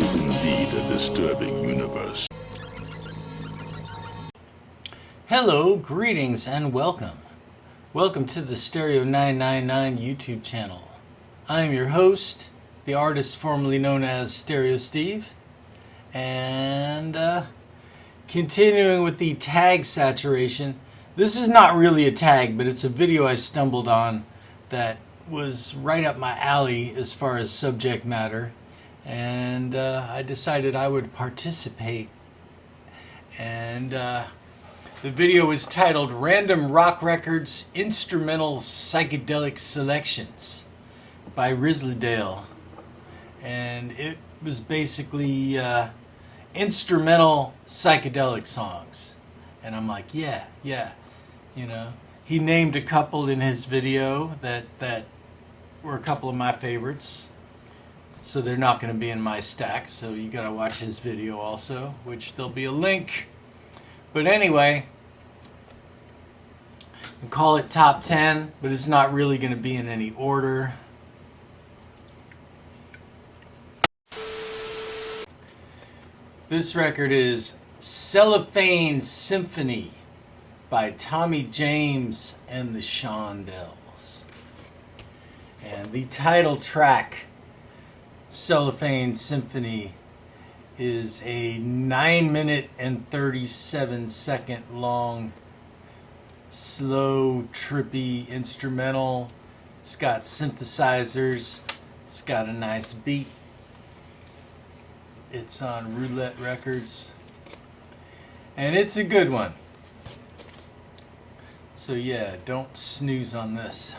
is indeed a disturbing universe. Hello, greetings, and welcome. Welcome to the Stereo 999 YouTube channel. I am your host, the artist formerly known as Stereo Steve, and continuing with the tag saturation. This is not really a tag, but it's a video I stumbled on that was right up my alley as far as subject matter, and I decided I would participate. And the video was titled Random Rock Records Instrumental Psychedelic Selections by Risleydale, and it was basically instrumental psychedelic songs. And I'm like, yeah, you know. He named a couple in his video that were a couple of my favorites, so they're not going to be in my stack, so you got to watch his video also, which there'll be a link. But anyway, we call it top 10, but it's not really going to be in any order. This record is Cellophane Symphony by Tommy James and the Shondells. And the title track, Cellophane Symphony, is a 9-minute and 37-second long, slow, trippy instrumental. It's got synthesizers. It's got a nice beat. It's on Roulette Records. And it's a good one. So yeah, don't snooze on this.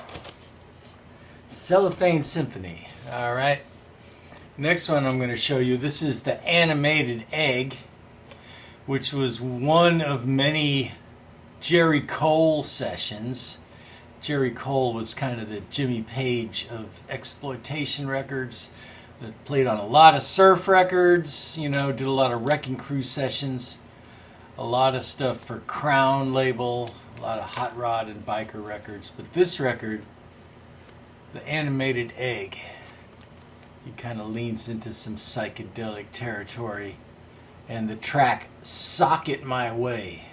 Cellophane Symphony. Alright. Next one I'm going to show you. This is the Animated Egg, which was one of many Jerry Cole sessions. Jerry Cole was kind of the Jimmy Page of exploitation records. That played on a lot of surf records, you know, did a lot of Wrecking Crew sessions, a lot of stuff for Crown label, a lot of Hot Rod and Biker records. But this record, the Animated Egg, he kind of leans into some psychedelic territory. And the track Sock It My Way,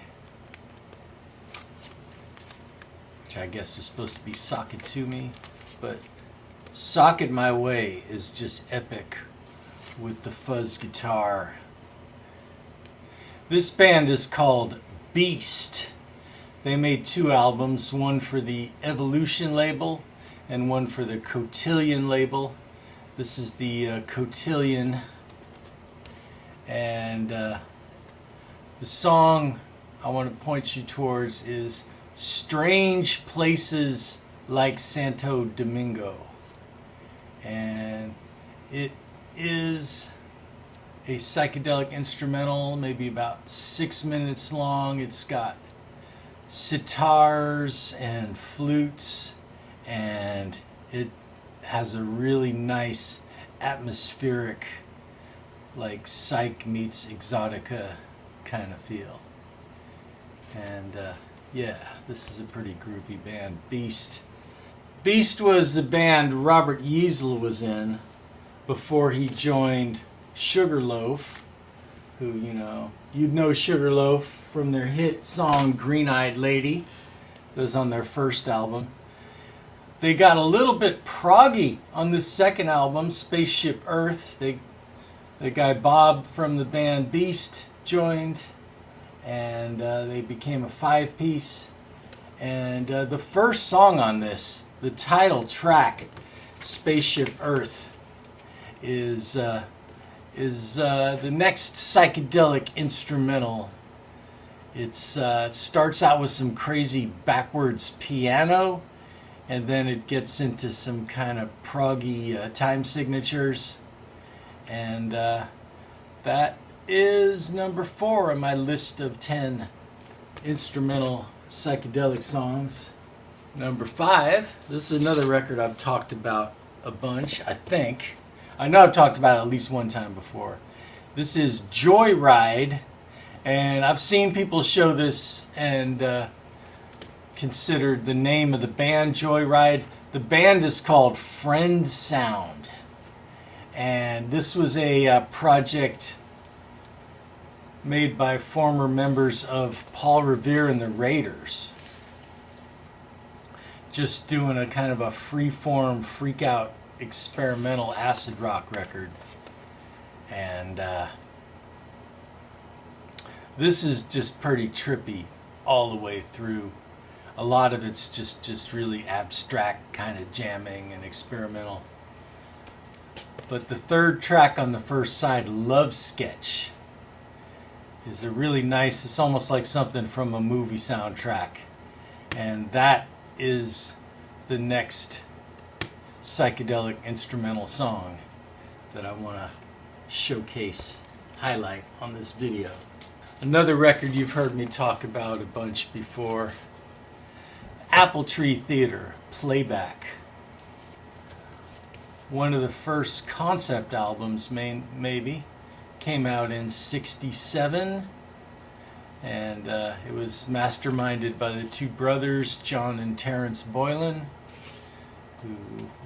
which I guess was supposed to be Sock It To Me, but Sock It My Way is just epic with the fuzz guitar. This band is called Beast. They made 2 albums, one for the Evolution label and one for the Cotillion label. This is the Cotillion, and the song I want to point you towards is Strange Places Like Santo Domingo. And it is a psychedelic instrumental, maybe about 6 minutes long. It's got sitars and flutes, and it has a really nice atmospheric, like Psych meets Exotica kind of feel. And yeah, this is a pretty groovy band, Beast. Beast was the band Robert Yeasel was in before he joined Sugarloaf, who, you know, you'd know Sugarloaf from their hit song Green Eyed Lady. That was on their first album. They got a little bit proggy on this second album, Spaceship Earth. The guy Bob from the band Beast joined, and they became a 5-piece. And the first song on this, the title track, Spaceship Earth, is the next psychedelic instrumental. It starts out with some crazy backwards piano, and then it gets into some kind of proggy time signatures. And that is number 4 on my list of 10 instrumental psychedelic songs. Number 5, this is another record I've talked about a bunch, I think. I know I've talked about it at least one time before. This is Joyride, and I've seen people show this and considered the name of the band Joyride. The band is called Friend Sound, And this was a project made by former members of Paul Revere and the Raiders. Just doing a kind of a free-form, freak-out, experimental acid rock record. And this is just pretty trippy all the way through. A lot of it's just really abstract kind of jamming and experimental. But the third track on the first side, Love Sketch, is a really nice, it's almost like something from a movie soundtrack. And that is the next psychedelic instrumental song that I want to showcase, highlight on this video. Another record you've heard me talk about a bunch before, Apple Tree Theater, Playback. One of the first concept albums, maybe, came out in '67, and it was masterminded by the two brothers, John and Terrence Boylan, who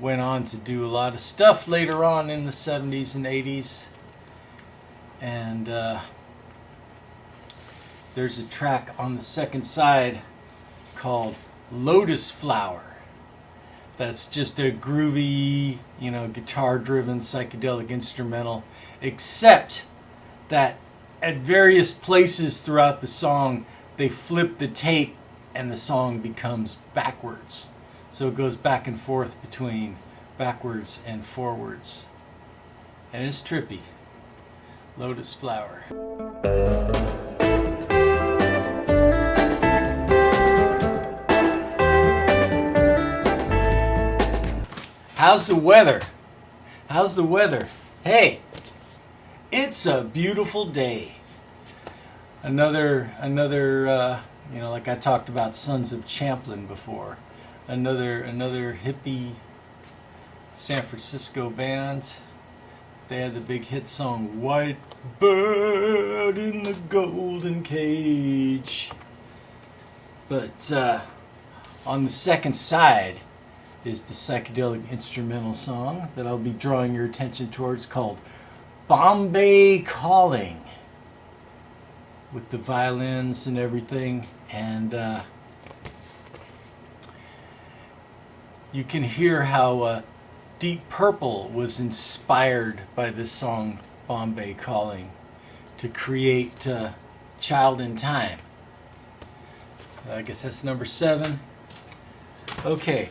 went on to do a lot of stuff later on in the '70s and '80s. And there's a track on the second side called Lotus Flower. That's just a groovy, guitar-driven psychedelic instrumental, except that at various places throughout the song, they flip the tape and the song becomes backwards. So it goes back and forth between backwards and forwards. And it's trippy. Lotus Flower. How's the weather? How's the weather? Hey, it's a beautiful day. Another, like I talked about Sons of Champlin before. Another hippie San Francisco band. They had the big hit song, White Bird in the Golden Cage. But on the second side is the psychedelic instrumental song that I'll be drawing your attention towards, called Bombay Calling, with the violins and everything. And you can hear how Deep Purple was inspired by this song, Bombay Calling, to create Child in Time. I guess that's number 7. Okay.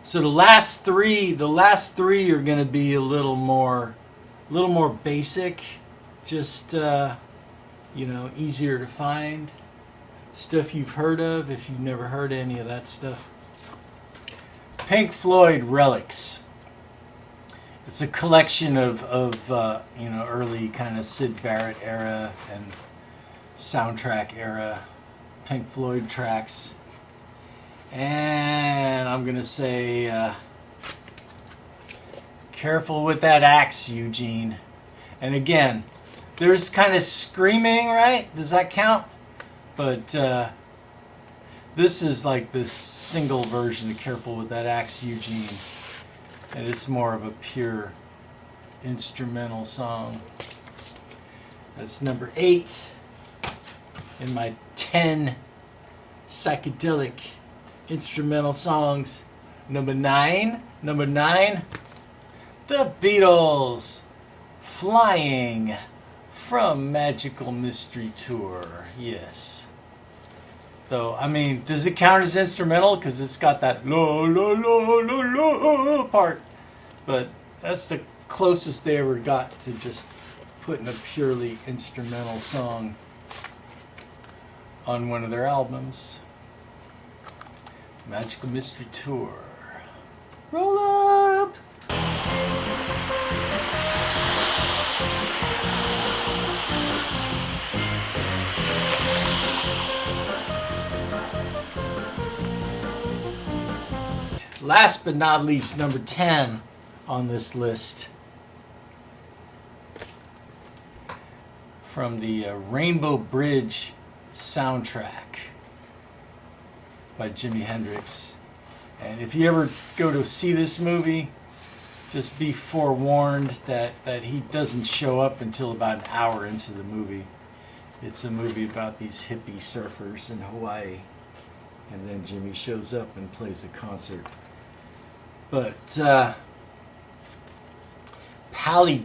So the last three are going to be a little more basic, just easier to find, stuff you've heard of if you've never heard any of that stuff. Pink Floyd Relics. It's a collection of early kind of Syd Barrett era and soundtrack era Pink Floyd tracks. And I'm going to say, careful with that axe, Eugene. And again, there's kind of screaming, right? Does that count? But this is like this single version of Careful with That Axe, Eugene. And it's more of a pure instrumental song. That's number 8 in my 10 psychedelic instrumental songs. Number 9, The Beatles, Flying from Magical Mystery Tour. Yes. Though, does it count as instrumental? Because it's got that lo lo lo lo lo part. But that's the closest they ever got to just putting a purely instrumental song on one of their albums. Magical Mystery Tour. Roll up! Last but not least, number 10 on this list, from the Rainbow Bridge soundtrack by Jimi Hendrix. And if you ever go to see this movie, just be forewarned that he doesn't show up until about an hour into the movie. It's a movie about these hippie surfers in Hawaii. And then Jimmy shows up and plays a concert. But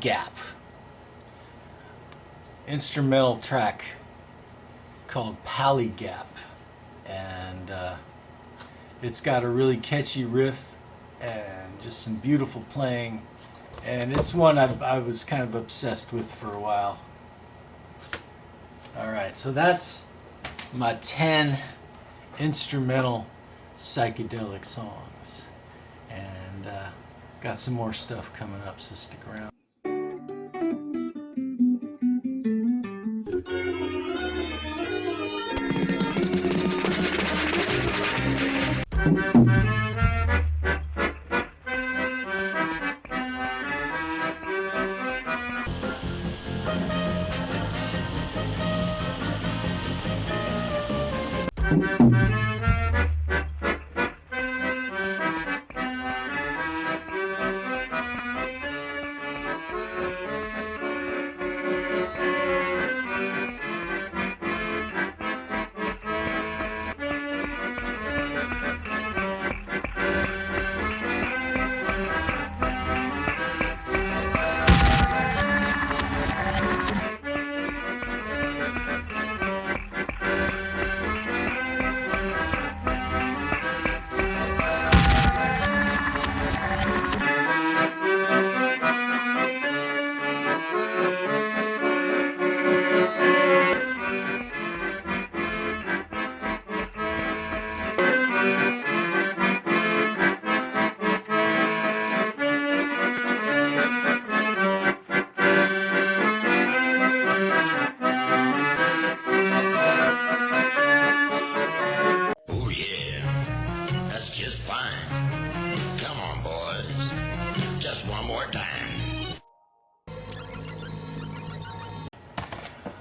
Gap, instrumental track called Gap, and it's got a really catchy riff and just some beautiful playing, and it's one I was kind of obsessed with for a while. Alright, so that's my 10 instrumental psychedelic songs, and got some more stuff coming up, so stick around.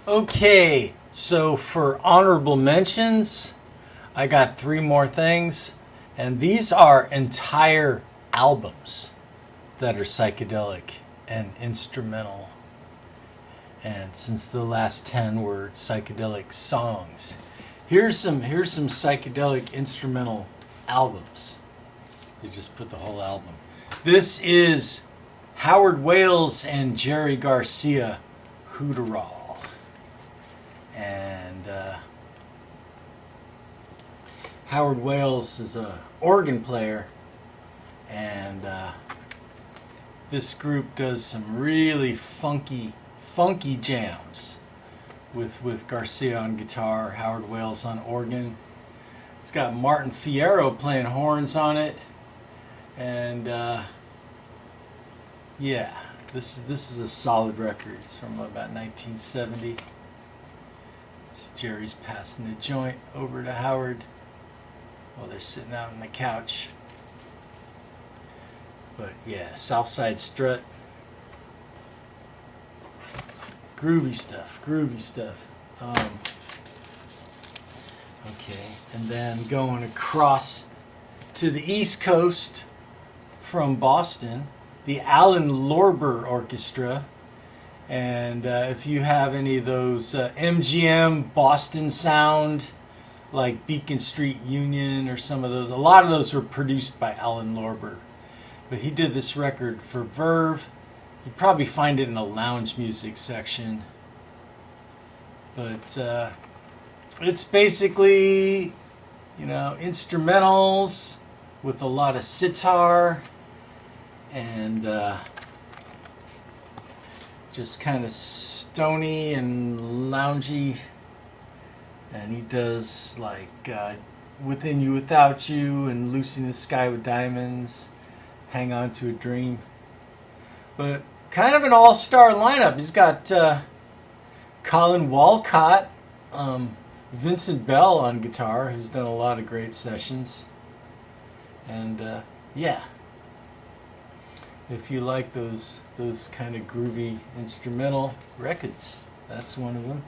Okay, so for honorable mentions, I got 3 more things, and these are entire albums that are psychedelic and instrumental. And since the last 10 were psychedelic songs, here's some psychedelic instrumental albums. They just put the whole album. This is Howard Wales and Jerry Garcia, Hooterall. And Howard Wales is a organ player, and this group does some really funky jams with Garcia on guitar, Howard Wales on organ. It's got Martin Fierro playing horns on it, and yeah, this is a solid record. It's from about 1970. Jerry's passing the joint over to Howard while they're sitting out on the couch. But yeah, Southside Strut. Groovy stuff. Okay, and then going across to the East Coast from Boston, the Alan Lorber Orchestra. And if you have any of those MGM Boston sound, like Beacon Street Union or some of those, a lot of those were produced by Alan Lorber. But he did this record for Verve. You'd probably find it in the lounge music section. But it's basically, instrumentals with a lot of sitar and just kind of stony and loungy. And he does like Within You Without You and Lucy in the Sky with Diamonds, Hang On to a Dream. But kind of an all-star lineup. He's got Colin Walcott, Vincent Bell on guitar, who's done a lot of great sessions. And yeah, if you like those kind of groovy instrumental records, that's one of them.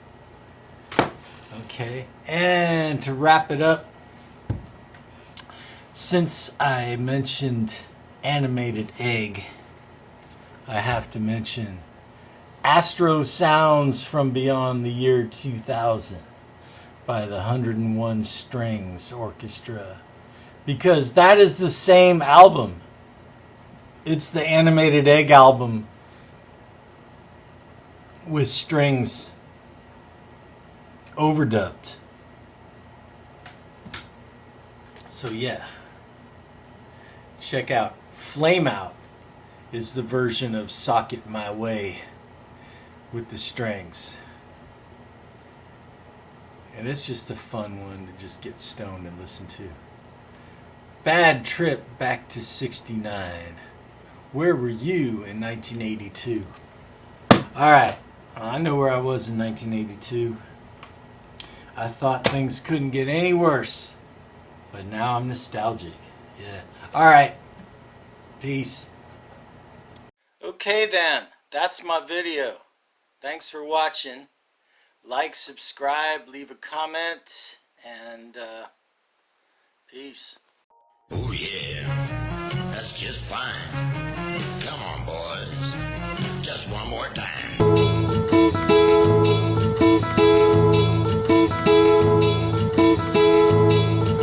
Okay, and to wrap it up, since I mentioned Animated Egg, I have to mention Astro Sounds from Beyond the Year 2000 by the 101 Strings Orchestra, because that is the same album. It's the Animated Egg album with strings overdubbed. So yeah, check out Flame Out is the version of Sock It My Way with the strings. And it's just a fun one to just get stoned and listen to. Bad Trip Back to 69. Where were you in 1982? Alright, I know where I was in 1982. I thought things couldn't get any worse, but now I'm nostalgic. Yeah. Alright, peace. Okay then, that's my video. Thanks for watching. Like, subscribe, leave a comment, and peace. Oh yeah, that's just fine. Come on, boys. Just one more time.